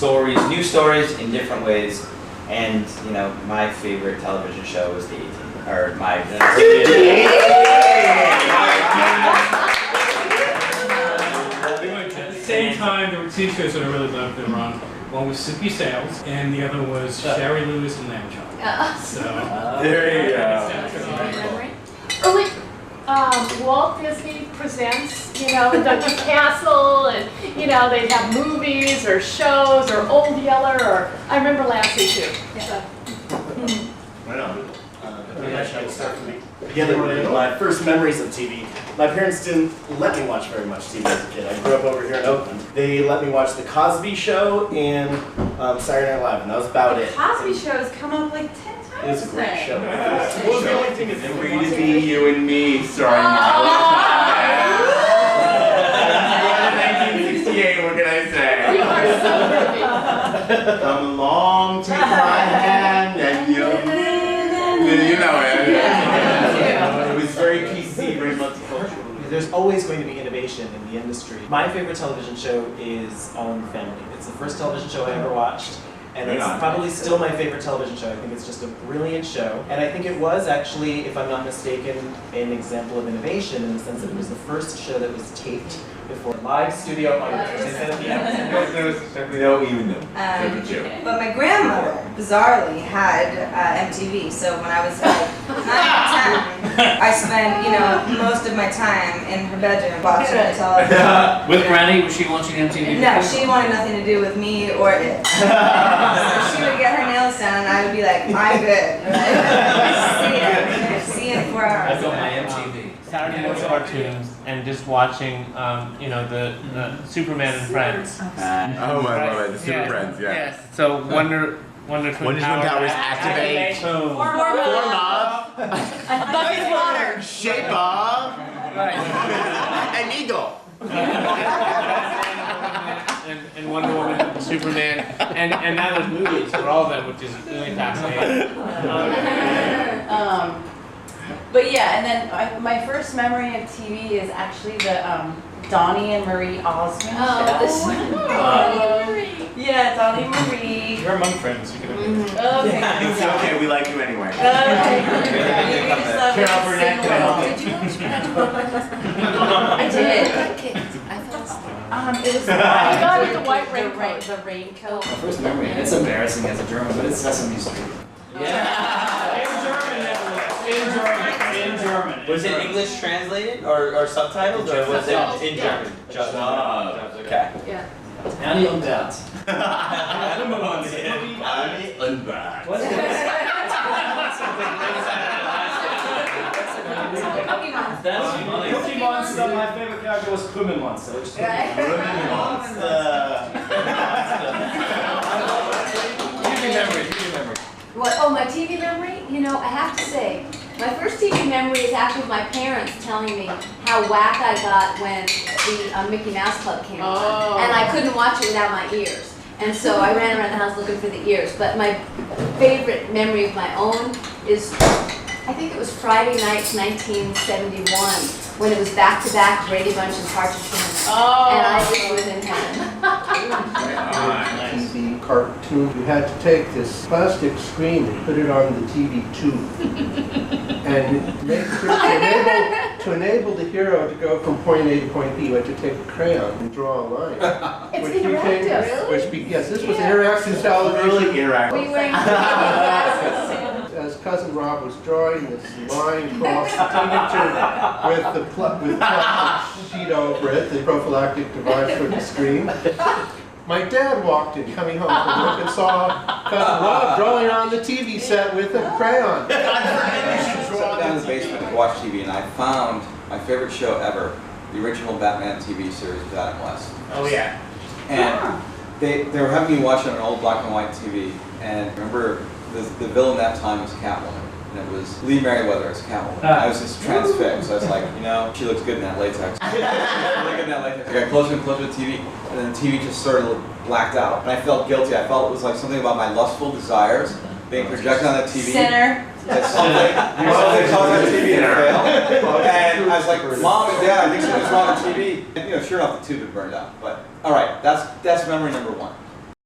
stories, new stories in different ways. And you know, my favorite television show was the 18, or my. At the same time, there were two shows that I really loved that were on. One was Soupy Sales, and the other was Sherry Lewis and Lamb Chop. So there you go. Early Walt Disney presents, you know, the Castle, and you know they'd have movies or shows or Old Yeller, or I remember Lassie too. So. Right on. My first memories of TV. My parents didn't let me watch very much TV as a kid. I grew up over here in Oakland. They let me watch the Cosby Show and Saturday Night Live, and that was about it. Cosby Show has come up like 10 times. It was a great show. Well, the only thing is free to be you and me, starring my 1968, what can I say? You are so pretty. Come along, take my hand, and you know it. It was very PC, very multicultural. There's always going to be innovation in the industry. My favorite television show is All in the Family. It's the first television show I ever watched, and it's probably still my favorite television show. I think it's just a brilliant show. And I think it was actually, if I'm not mistaken, an example of innovation in the sense that it was the first show that was taped before a live studio audience. They said at the end. No, even them. But my grandmother, bizarrely, had MTV. So when I was like 9 or 10, I spent, you know, most of my time in her bedroom watching the television. with Granny, was she watching MTV? No, she wanted nothing to do with me or it. So she would get her nails done, and I would be like, I'm good. See you in 4 hours. I got my MTV. Saturday morning cartoons and just watching, you know, the Superman and Friends. Oh, I love it. The Super Friends, yeah. Yes. So Wonder Twin Powers activate. Bucket water. Shape up. An eagle. and Wonder Woman, and Superman, and now there's movies for all of them, which is really fascinating. But yeah, and then my first memory of TV is actually the Donny and Marie Osmond show. Yeah, Donny and Marie. You're among friends. You can Okay. It's okay, we like you anyway. Okay. Carol Burnett, can I help you? Did you watch that? I did. It was the got it, the white raincoat. The raincoat. My first memory, and it's embarrassing as a German, but it's Sesame Street. In German. Was it English translated or subtitled, or was it in German? Just okay. Yeah. Annie und Bert. Annie and Bert. Pokemon. That's funny. Cookie Monster, my favorite character was Krümel Monster. Which What? Oh, my TV memory? You know, I have to say, my first TV memory is actually my parents telling me how whack I got when the Mickey Mouse Club came on. And I couldn't watch it without my ears. And so I ran around the house looking for the ears. But my favorite memory of my own is, I think it was Friday night, 1971, when it was back-to-back Brady Bunch and Partridge Family. And I just was in heaven. TV cartoon, you had to take this plastic screen and put it on the TV tube. And make sure to enable the hero to go from point A to point B, you had to take a crayon and draw a line. It's interactive. Yes, this was interactive television. Really interactive. Were you wearing glasses? As Cousin Rob was drawing this line across the TV tube with the plastic sheet over it, the prophylactic device for the screen. My dad walked in, coming home from work, and saw Cousin Rob drawing on the TV set with a crayon. I sat down in the basement to watch TV, and I found my favorite show ever, the original Batman TV series with Adam West. Oh yeah. And they were having me watch it on an old black and white TV, and I remember the villain that time was Catwoman, and it was Lee Merriweather as Catwoman. I was just transfixed. I was like, you know, she looks good in that latex. I got closer and closer to the TV, and then the TV just sort of blacked out, and I felt guilty. I felt it was like something about my lustful desires being projected on that TV. Sinner. That something caused that TV to fail. And I was like, Mom and Dad, I think something's wrong with the TV. And you know, sure enough, the tube had burned out. But all right, that's memory number one.